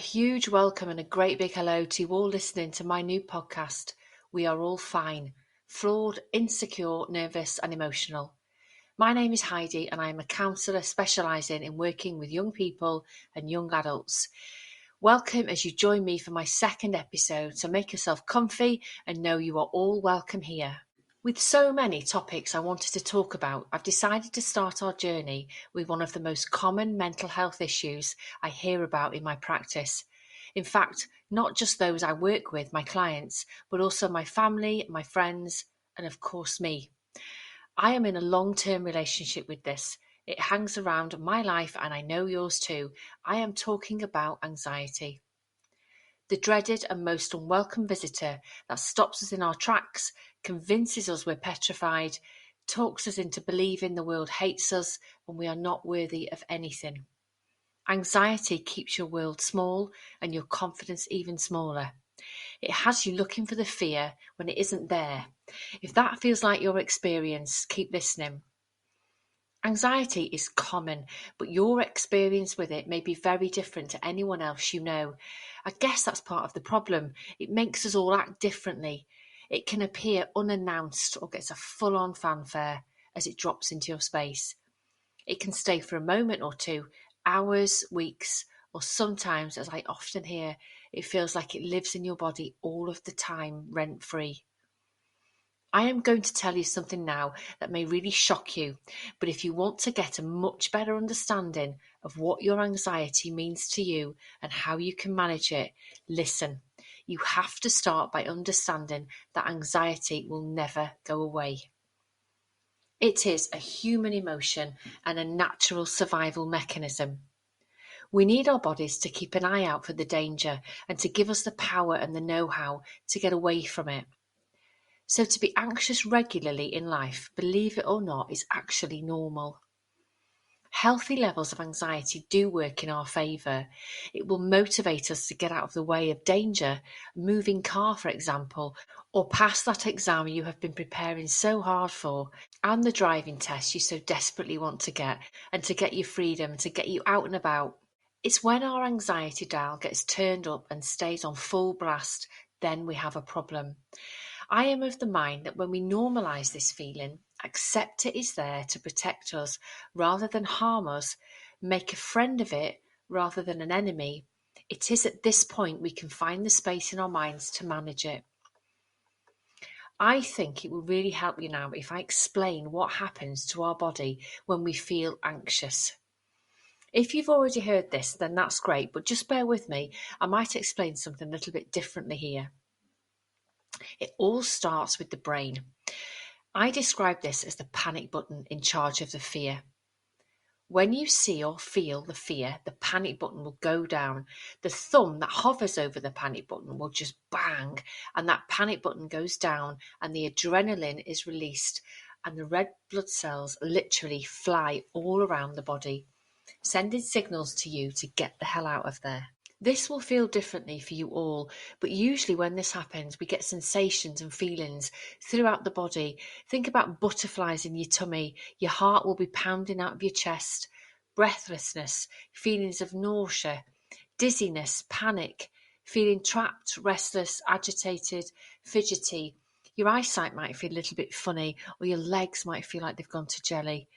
huge welcome and a great big hello to you all listening to my new podcast, We Are All Fine, Flawed, Insecure, Nervous and Emotional. My name is Heidi and I am a counsellor specialising in working with young people and young adults. Welcome as you join me for my second episode, so make yourself comfy and know you are all welcome here. With so many topics I wanted to talk about, I've decided to start our journey with one of the most common mental health issues I hear about in my practice. In fact, not just those I work with, my clients, but also my family, my friends, and of course me. I am in a long-term relationship with this. It hangs around my life and I know yours too. I am talking about anxiety. The dreaded and most unwelcome visitor that stops us in our tracks, convinces us we're petrified, talks us into believing the world hates us and we are not worthy of anything. Anxiety keeps your world small and your confidence even smaller. It has you looking for the fear when it isn't there. If that feels like your experience, keep listening. Anxiety is common, but your experience with it may be very different to anyone else you know. I guess that's part of the problem. It makes us all act differently. It can appear unannounced or gets a full-on fanfare as it drops into your space. It can stay for a moment or two, hours, weeks, or sometimes, as I often hear, it feels like it lives in your body all of the time, rent-free. I am going to tell you something now that may really shock you, but if you want to get a much better understanding of what your anxiety means to you and how you can manage it, listen. You have to start by understanding that anxiety will never go away. It is a human emotion and a natural survival mechanism. We need our bodies to keep an eye out for the danger and to give us the power and the know-how to get away from it. So to be anxious regularly in life, believe it or not, is actually normal. Healthy levels of anxiety do work in our favour. It will motivate us to get out of the way of danger, moving car for example, or pass that exam you have been preparing so hard for, and the driving test you so desperately want to get, and to get your freedom, to get you out and about. It's when our anxiety dial gets turned up and stays on full blast, then we have a problem. I am of the mind that when we normalise this feeling, accept it is there to protect us rather than harm us, make a friend of it rather than an enemy, it is at this point we can find the space in our minds to manage it. I think it will really help you now if I explain what happens to our body when we feel anxious. If you've already heard this, then that's great, but just bear with me. I might explain something a little bit differently here. It all starts with the brain. I describe this as the panic button in charge of the fear. When you see or feel the fear, the panic button will go down. The thumb that hovers over the panic button will just bang, and that panic button goes down and the adrenaline is released and the red blood cells literally fly all around the body, sending signals to you to get the hell out of there. This will feel differently for you all, but usually when this happens, we get sensations and feelings throughout the body. Think about butterflies in your tummy. Your heart will be pounding out of your chest. Breathlessness, feelings of nausea, dizziness, panic, feeling trapped, restless, agitated, fidgety. Your eyesight might feel a little bit funny, or your legs might feel like they've gone to jelly.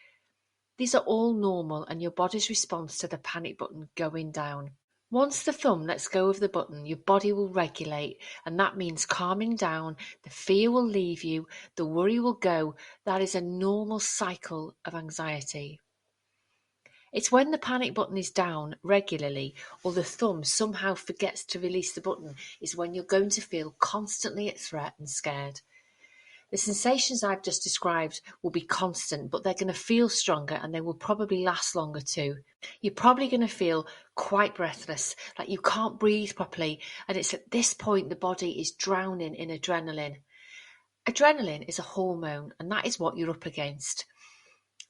These are all normal and your body's response to the panic button going down. Once the thumb lets go of the button, your body will regulate, and that means calming down, the fear will leave you, the worry will go. That is a normal cycle of anxiety. It's when the panic button is down regularly or the thumb somehow forgets to release the button is when you're going to feel constantly at threat and scared. The sensations I've just described will be constant, but they're going to feel stronger and they will probably last longer too. You're probably going to feel quite breathless, like you can't breathe properly, and it's at this point the body is drowning in adrenaline. Adrenaline is a hormone, and that is what you're up against.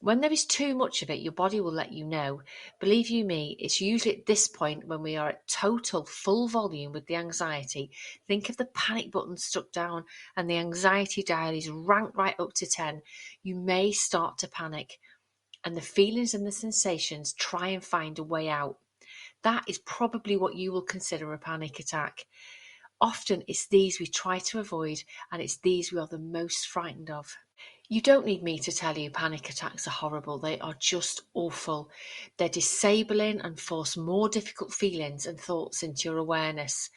When there is too much of it, your body will let you know. Believe you me, it's usually at this point when we are at total full volume with the anxiety. Think of the panic button stuck down and the anxiety dial is ranked right up to 10. You may start to panic and the feelings and the sensations try and find a way out. That is probably what you will consider a panic attack. Often it's these we try to avoid, and it's these we are the most frightened of. You don't need me to tell you panic attacks are horrible. They are just awful. They're disabling and force more difficult feelings and thoughts into your awareness.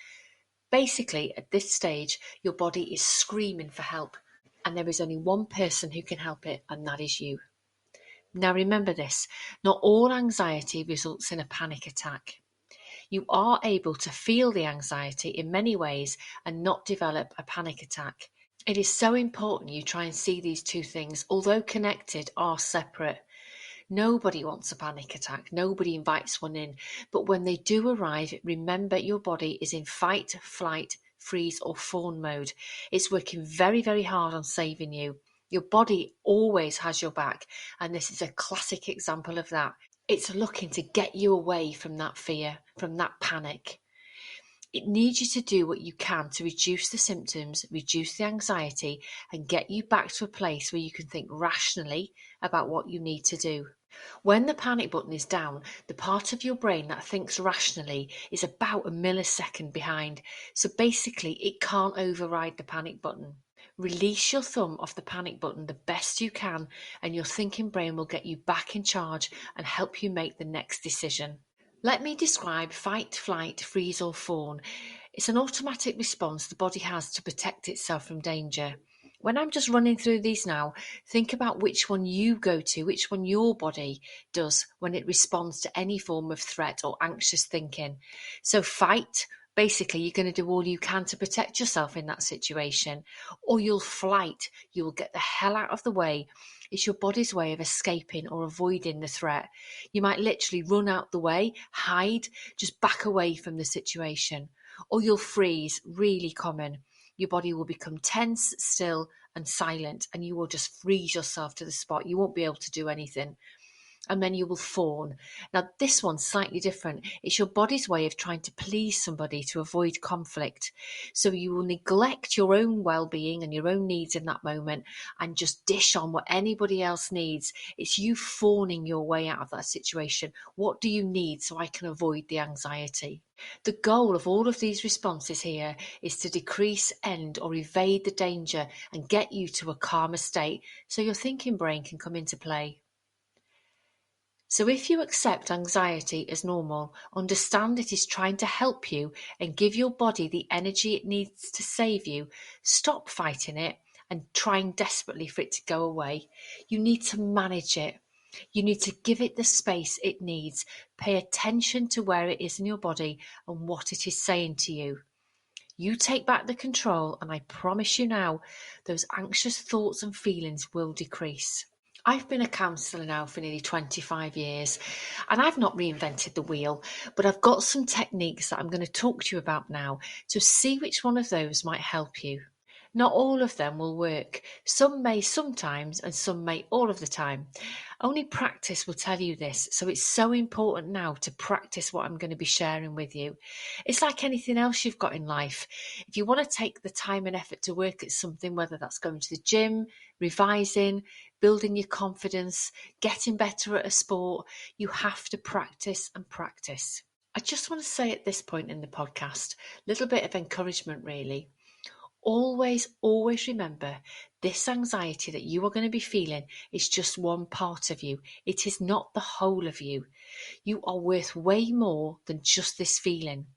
Basically, at this stage, your body is screaming for help, and there is only one person who can help it, and that is you. Now remember this, not all anxiety results in a panic attack. You are able to feel the anxiety in many ways and not develop a panic attack. It is so important you try and see these two things, although connected, are separate. Nobody wants a panic attack. Nobody invites one in. But when they do arrive, remember your body is in fight, flight, freeze, or fawn mode. It's working very, very hard on saving you. Your body always has your back, and this is a classic example of that. It's looking to get you away from that fear, from that panic. It needs you to do what you can to reduce the symptoms, reduce the anxiety, and get you back to a place where you can think rationally about what you need to do. When the panic button is down, the part of your brain that thinks rationally is about a millisecond behind. So basically, it can't override the panic button. Release your thumb off the panic button the best you can, and your thinking brain will get you back in charge and help you make the next decision. Let me describe fight, flight, freeze, or fawn. It's an automatic response the body has to protect itself from danger. When I'm just running through these now, think about which one you go to, which one your body does when it responds to any form of threat or anxious thinking. So fight, basically you're going to do all you can to protect yourself in that situation. Or you'll flight, you will get the hell out of the way. It's your body's way of escaping or avoiding the threat. You might literally run out the way, hide, just back away from the situation. Or you'll freeze, really common. Your body will become tense, still, and silent, and you will just freeze yourself to the spot. You won't be able to do anything. And then you will fawn. Now, this one's slightly different. It's your body's way of trying to please somebody to avoid conflict. So you will neglect your own well-being and your own needs in that moment and just dish on what anybody else needs. It's you fawning your way out of that situation. What do you need so I can avoid the anxiety? The goal of all of these responses here is to decrease, end, or evade the danger and get you to a calmer state so your thinking brain can come into play. So if you accept anxiety as normal, understand it is trying to help you and give your body the energy it needs to save you, stop fighting it and trying desperately for it to go away. You need to manage it. You need to give it the space it needs. Pay attention to where it is in your body and what it is saying to you. You take back the control, and I promise you now, those anxious thoughts and feelings will decrease. I've been a counsellor now for nearly 25 years, and I've not reinvented the wheel, but I've got some techniques that I'm going to talk to you about now to see which one of those might help you. Not all of them will work. Some may sometimes, and some may all of the time. Only practice will tell you this, so it's so important now to practice what I'm going to be sharing with you. It's like anything else you've got in life. If you want to take the time and effort to work at something, whether that's going to the gym, revising, building your confidence, getting better at a sport, you have to practice and practice. I just want to say at this point in the podcast, a little bit of encouragement really. Always, always remember this anxiety that you are going to be feeling is just one part of you. It is not the whole of you. You are worth way more than just this feeling.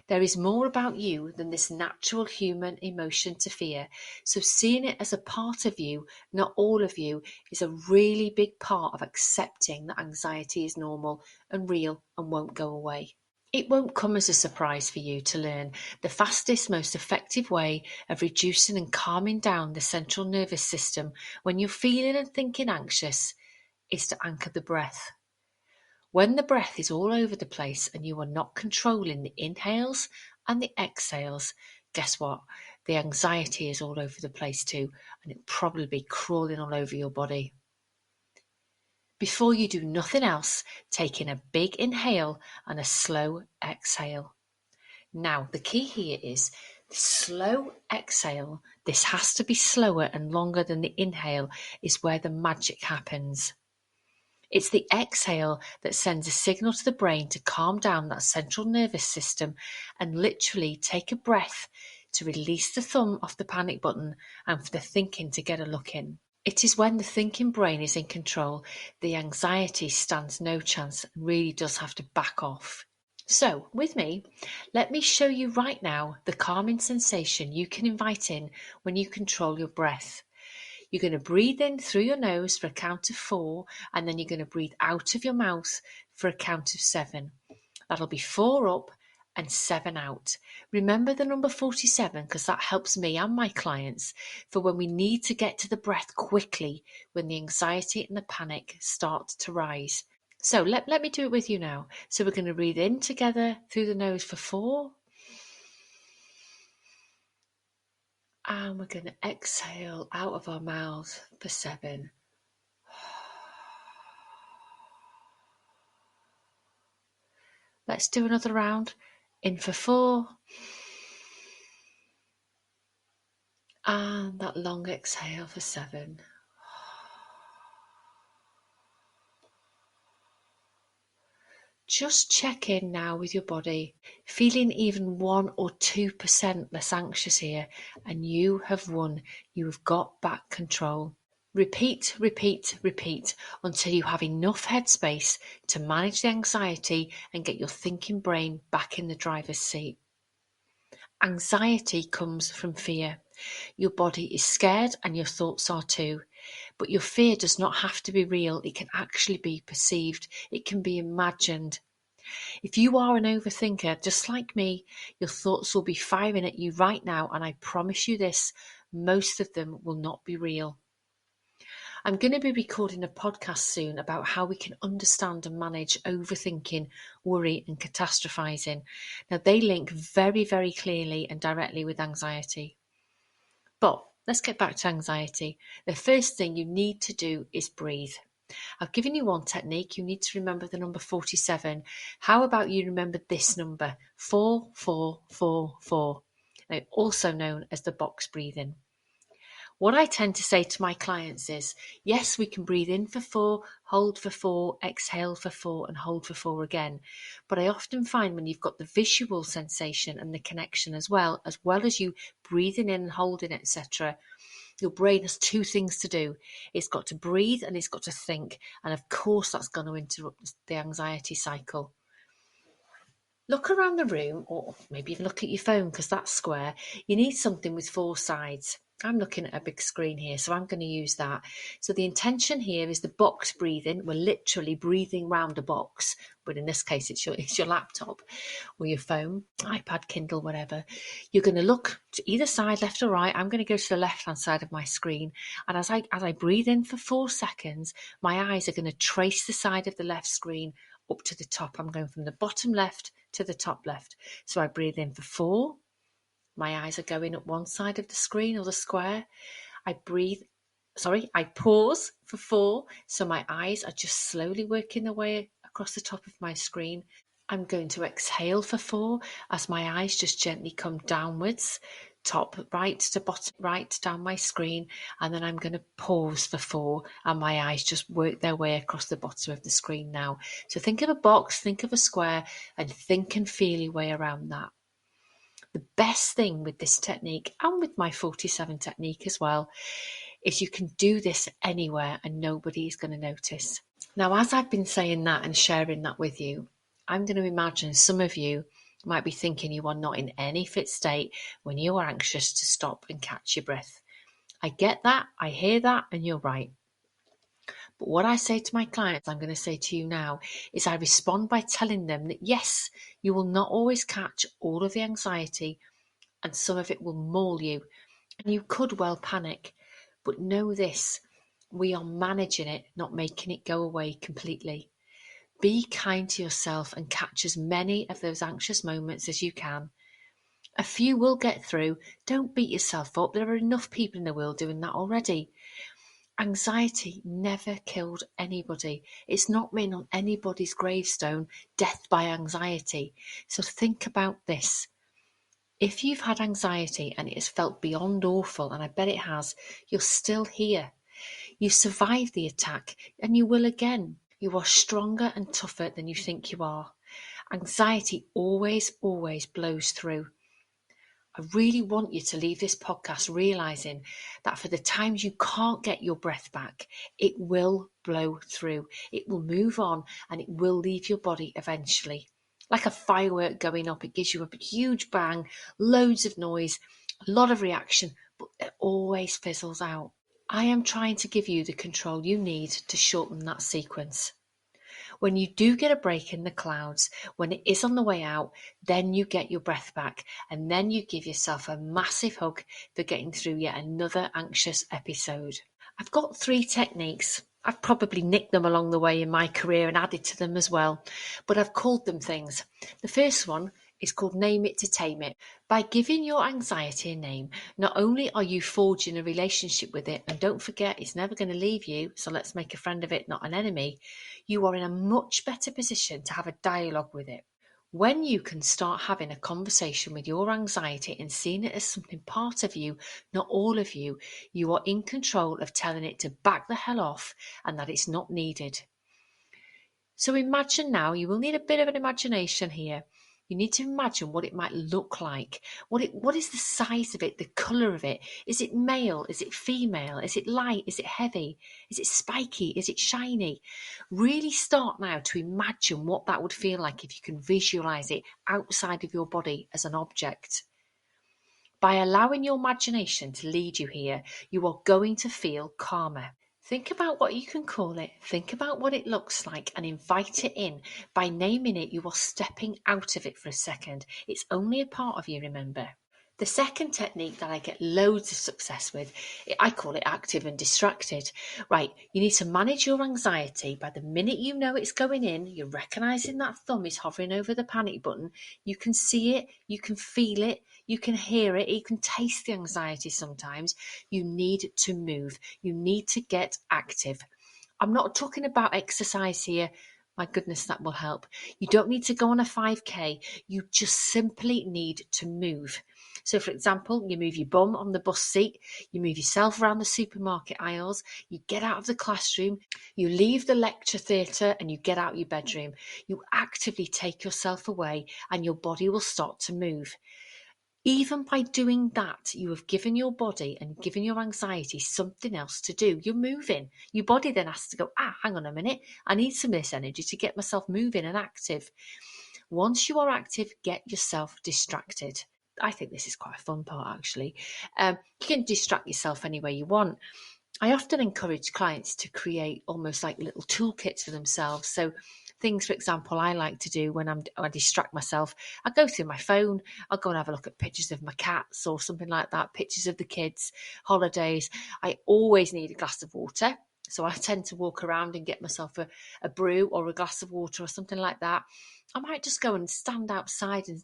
There is more about you than this natural human emotion to fear. So seeing it as a part of you, not all of you, is a really big part of accepting that anxiety is normal and real and won't go away. It won't come as a surprise for you to learn the fastest, most effective way of reducing and calming down the central nervous system when you're feeling and thinking anxious is to anchor the breath. When the breath is all over the place and you are not controlling the inhales and the exhales, guess what? The anxiety is all over the place too, and it'll probably be crawling all over your body. Before you do nothing else, take in a big inhale and a slow exhale. Now, the key here is the slow exhale. This has to be slower and longer than the inhale is where the magic happens. It's the exhale that sends a signal to the brain to calm down that central nervous system and literally take a breath to release the thumb off the panic button and for the thinking to get a look in. It is when the thinking brain is in control, the anxiety stands no chance and really does have to back off. So, with me, let me show you right now the calming sensation you can invite in when you control your breath. You're going to breathe in through your nose for a count of 4, and then you're going to breathe out of your mouth for a count of 7. That'll be 4 up and 7 out. Remember the number 47 because that helps me and my clients for when we need to get to the breath quickly when the anxiety and the panic start to rise. So let me do it with you now. So we're going to breathe in together through the nose for 4. And we're going to exhale out of our mouths for 7. Let's do another round. In for 4. And that long exhale for 7. Just check in now with your body, feeling even 1 or 2% less anxious here, and you have won. You have got back control. Repeat, repeat, repeat until you have enough headspace to manage the anxiety and get your thinking brain back in the driver's seat. Anxiety comes from fear. Your body is scared and your thoughts are too. But your fear does not have to be real. It can actually be perceived. It can be imagined. If you are an overthinker, just like me, your thoughts will be firing at you right now, and I promise you this, most of them will not be real. I'm going to be recording a podcast soon about how we can understand and manage overthinking, worry, and catastrophizing. Now, they link very, very clearly and directly with anxiety. But let's get back to anxiety. The first thing you need to do is breathe. I've given you one technique. You need to remember the number 47. How about you remember this number, 4444, now also known as the box breathing. What I tend to say to my clients is, yes, we can breathe in for 4, hold for 4, exhale for 4, and hold for 4 again. But I often find when you've got the visual sensation and the connection as well as you breathing in and holding, etc., your brain has 2 things to do. It's got to breathe and it's got to think. And of course, that's going to interrupt the anxiety cycle. Look around the room, or maybe even look at your phone because that's square. You need something with 4 sides. I'm looking at a big screen here, so I'm going to use that. So the intention here is the box breathing. We're literally breathing round a box, but in this case, it's your laptop or your phone, iPad, Kindle, whatever. You're going to look to either side, left or right. I'm going to go to the left-hand side of my screen, and as I breathe in for 4 seconds, my eyes are going to trace the side of the left screen up to the top. I'm going from the bottom left to the top left. So I breathe in for 4. My eyes are going up one side of the screen or the square. I pause for 4. So my eyes are just slowly working their way across the top of my screen. I'm going to exhale for 4 as my eyes just gently come downwards, top right to bottom right down my screen, and then I'm going to pause for 4 and my eyes just work their way across the bottom of the screen now. So think of a box, think of a square, and think and feel your way around that. The best thing with this technique, and with my 47 technique as well, is you can do this anywhere and nobody is going to notice. Now, as I've been saying that and sharing that with you, I'm going to imagine some of you might be thinking you are not in any fit state when you are anxious to stop and catch your breath. I get that, I hear that, and you're right. But what I say to my clients, I'm going to say to you now, is I respond by telling them that yes, you will not always catch all of the anxiety and some of it will maul you and you could well panic. But know this, we are managing it, not making it go away completely. Be kind to yourself and catch as many of those anxious moments as you can. A few will get through. Don't beat yourself up. There are enough people in the world doing that already. Anxiety never killed anybody. It's not written on anybody's gravestone, death by anxiety. So think about this. If you've had anxiety and it has felt beyond awful, and I bet it has, you're still here. You survived the attack and you will again. You are stronger and tougher than you think you are. Anxiety always blows through. I really want you to leave this podcast realizing that for the times you can't get your breath back, it will blow through. It will move on and it will leave your body eventually. Like a firework going up, it gives you a huge bang, loads of noise, a lot of reaction, but it always fizzles out. I am trying to give you the control you need to shorten that sequence. When you do get a break in the clouds, when it is on the way out, then you get your breath back and then you give yourself a massive hug for getting through yet another anxious episode. I've got 3 techniques. I've probably nicked them along the way in my career and added to them as well, but I've called them things. The first one is called Name It to Tame It. By giving your anxiety a name, not only are you forging a relationship with it, and don't forget it's never going to leave you, so let's make a friend of it, not an enemy, you are in a much better position to have a dialogue with it. When you can start having a conversation with your anxiety and seeing it as something part of you, not all of you, you are in control of telling it to back the hell off and that it's not needed. So imagine now, you will need a bit of an imagination here. You need to imagine what it might look like. What is the size of it, the colour of it? Is it male? Is it female? Is it light? Is it heavy? Is it spiky? Is it shiny? Really start now to imagine what that would feel like if you can visualise it outside of your body as an object. By allowing your imagination to lead you here, you are going to feel calmer. Think about what you can call it, think about what it looks like and invite it in. By naming it, you are stepping out of it for a second. It's only a part of you, remember. The second technique that I get loads of success with, I call it active and distracted. Right, you need to manage your anxiety. By the minute you know it's going in, you're recognising that thumb is hovering over the panic button. You can see it, you can feel it, you can hear it, you can taste the anxiety sometimes. You need to move. You need to get active. I'm not talking about exercise here. My goodness, that will help. You don't need to go on a 5K. You just simply need to move. So, for example, you move your bum on the bus seat, you move yourself around the supermarket aisles, you get out of the classroom, you leave the lecture theatre and you get out your bedroom. You actively take yourself away and your body will start to move. Even by doing that, you have given your body and given your anxiety something else to do. You're moving. Your body then has to go, hang on a minute. I need some of this energy to get myself moving and active. Once you are active, get yourself distracted. I think this is quite a fun part, actually. You can distract yourself any way you want. I often encourage clients to create almost like little toolkits for themselves. So things, for example, I like to do when I distract myself, I go through my phone, I'll go and have a look at pictures of my cats or something like that, pictures of the kids, holidays. I always need a glass of water. So I tend to walk around and get myself a brew or a glass of water or something like that. I might just go and stand outside and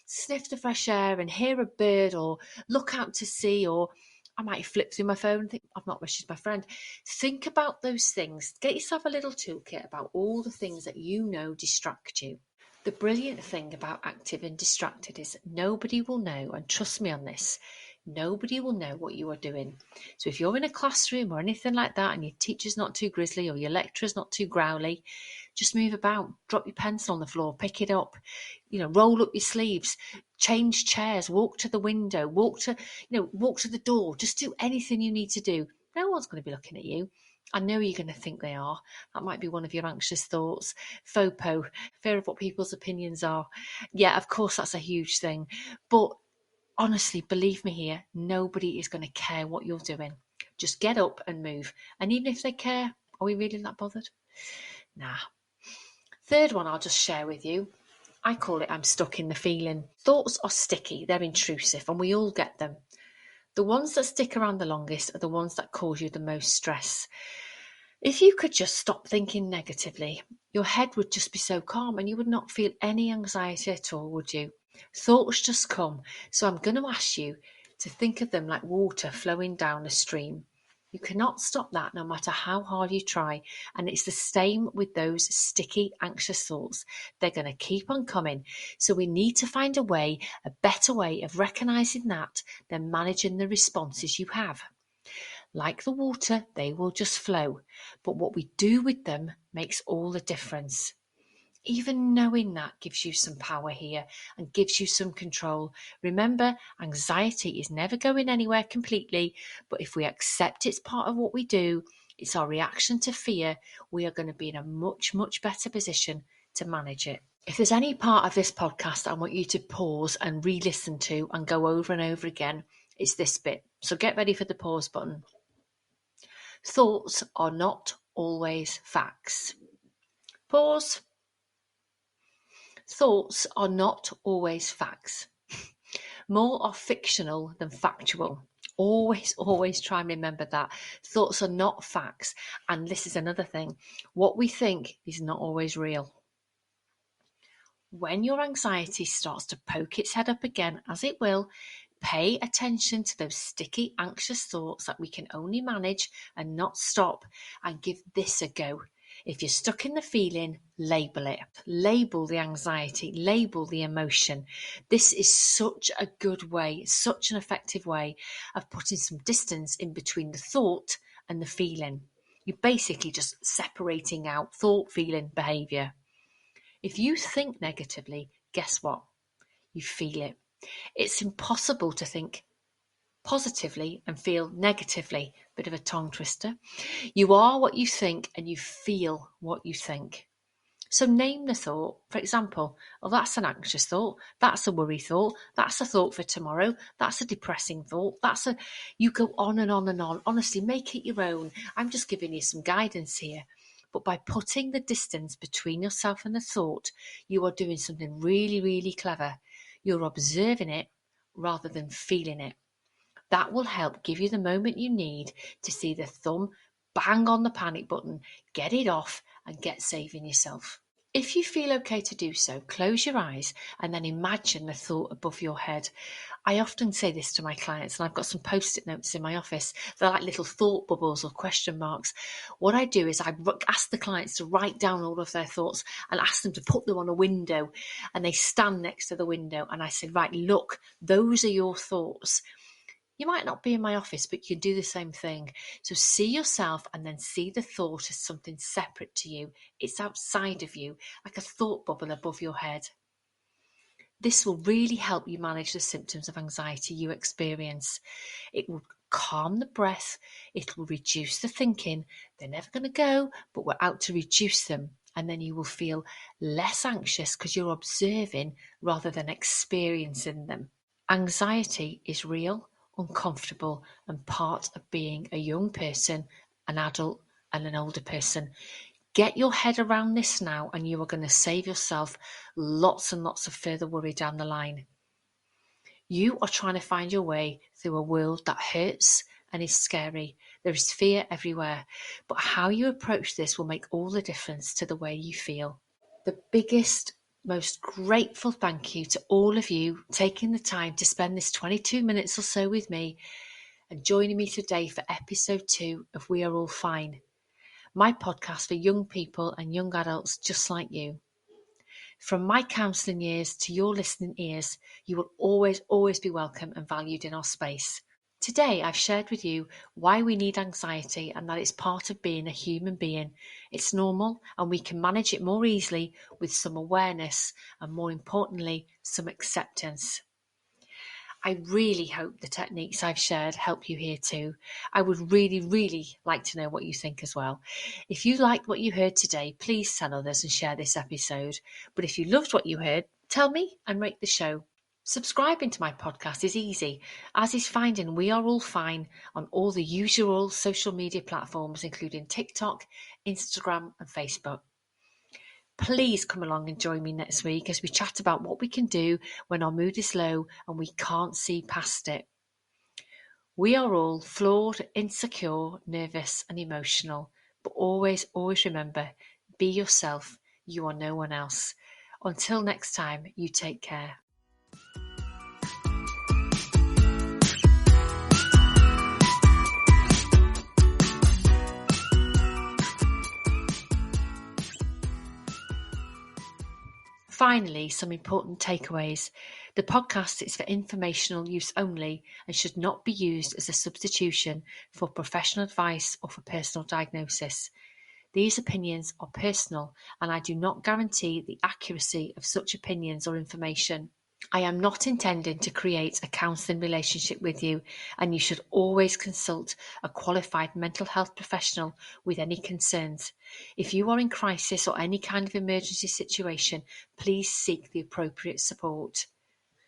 sniff the fresh air and hear a bird or look out to sea, or I might flip through my phone and think, I've not messaged my friend. Think about those things. Get yourself a little toolkit about all the things that you know distract you. The brilliant thing about active and distracted is nobody will know, and trust me on this, nobody will know what you are doing. So if you're in a classroom or anything like that and your teacher's not too grizzly or your lecturer's not too growly, just move about, drop your pencil on the floor, pick it up, roll up your sleeves, change chairs, walk to the window, walk to the door, just do anything you need to do. No one's going to be looking at you. I know you're going to think they are. That might be one of your anxious thoughts. FOPO, fear of what people's opinions are. Yeah, of course, that's a huge thing. But honestly, believe me here, nobody is going to care what you're doing. Just get up and move. And even if they care, are we really that bothered? Nah. Third one I'll just share with you. I call it I'm stuck in the feeling. Thoughts are sticky, they're intrusive, and we all get them. The ones that stick around the longest are the ones that cause you the most stress. If you could just stop thinking negatively, your head would just be so calm and you would not feel any anxiety at all, would you? Thoughts just come. So I'm going to ask you to think of them like water flowing down a stream. You cannot stop that no matter how hard you try. And it's the same with those sticky, anxious thoughts. They're going to keep on coming. So we need to find a better way of recognizing that than managing the responses you have. Like the water, they will just flow. But what we do with them makes all the difference. Even knowing that gives you some power here and gives you some control. Remember, anxiety is never going anywhere completely, but if we accept it's part of what we do, it's our reaction to fear, we are going to be in a much, much better position to manage it. If there's any part of this podcast I want you to pause and re-listen to and go over and over again, it's this bit. So get ready for the pause button. Thoughts are not always facts. Pause. Thoughts are not always facts. More are fictional than factual. Always try and remember that. Thoughts are not facts. And this is another thing. What we think is not always real. When your anxiety starts to poke its head up again, as it will, pay attention to those sticky, anxious thoughts that we can only manage and not stop, and give this a go. If you're stuck in the feeling, label it. Label the anxiety, label the emotion. This is such a good way, such an effective way of putting some distance in between the thought and the feeling. You're basically just separating out thought, feeling, behaviour. If you think negatively, guess what? You feel it. It's impossible to think positively and feel negatively. Bit of a tongue twister. You are what you think and you feel what you think. So name the thought. For example, that's an anxious thought. That's a worry thought. That's a thought for tomorrow. That's a depressing thought. You go on and on and on. Honestly, make it your own. I'm just giving you some guidance here. But by putting the distance between yourself and the thought, you are doing something really, really clever. You're observing it rather than feeling it. That will help give you the moment you need to see the thumb bang on the panic button, get it off, and get saving yourself. If you feel okay to do so, close your eyes and then imagine the thought above your head. I often say this to my clients, and I've got some post-it notes in my office. They're like little thought bubbles or question marks. What I do is I ask the clients to write down all of their thoughts and ask them to put them on a window, and they stand next to the window, and I say, right, look, those are your thoughts. You might not be in my office, but you can do the same thing. So see yourself and then see the thought as something separate to you. It's outside of you, like a thought bubble above your head. This will really help you manage the symptoms of anxiety you experience. It will calm the breath. It will reduce the thinking. They're never going to go, but we're out to reduce them. And then you will feel less anxious because you're observing rather than experiencing them. Anxiety is real, uncomfortable, and part of being a young person, an adult, and an older person. Get your head around this now, and you are going to save yourself lots and lots of further worry down the line. You are trying to find your way through a world that hurts and is scary. There is fear everywhere, but how you approach this will make all the difference to the way you feel. The biggest, most grateful thank you to all of you taking the time to spend this 22 minutes or so with me and joining me today for episode 2 of We Are All Fine, my podcast for young people and young adults just like you. From my counselling years to your listening ears, you will always be welcome and valued in our space. Today, I've shared with you why we need anxiety and that it's part of being a human being. It's normal and we can manage it more easily with some awareness and, more importantly, some acceptance. I really hope the techniques I've shared help you here too. I would really like to know what you think as well. If you liked what you heard today, please tell others and share this episode. But if you loved what you heard, tell me and rate the show. Subscribing to my podcast is easy, as is finding We Are All Fine on all the usual social media platforms, including TikTok, Instagram, and Facebook. Please come along and join me next week as we chat about what we can do when our mood is low and we can't see past it. We are all flawed, insecure, nervous, and emotional, but always remember, be yourself. You are no one else. Until next time, you take care. Finally, some important takeaways. The podcast is for informational use only and should not be used as a substitution for professional advice or for personal diagnosis. These opinions are personal, and I do not guarantee the accuracy of such opinions or information. I am not intending to create a counselling relationship with you, and you should always consult a qualified mental health professional with any concerns. If you are in crisis or any kind of emergency situation, please seek the appropriate support.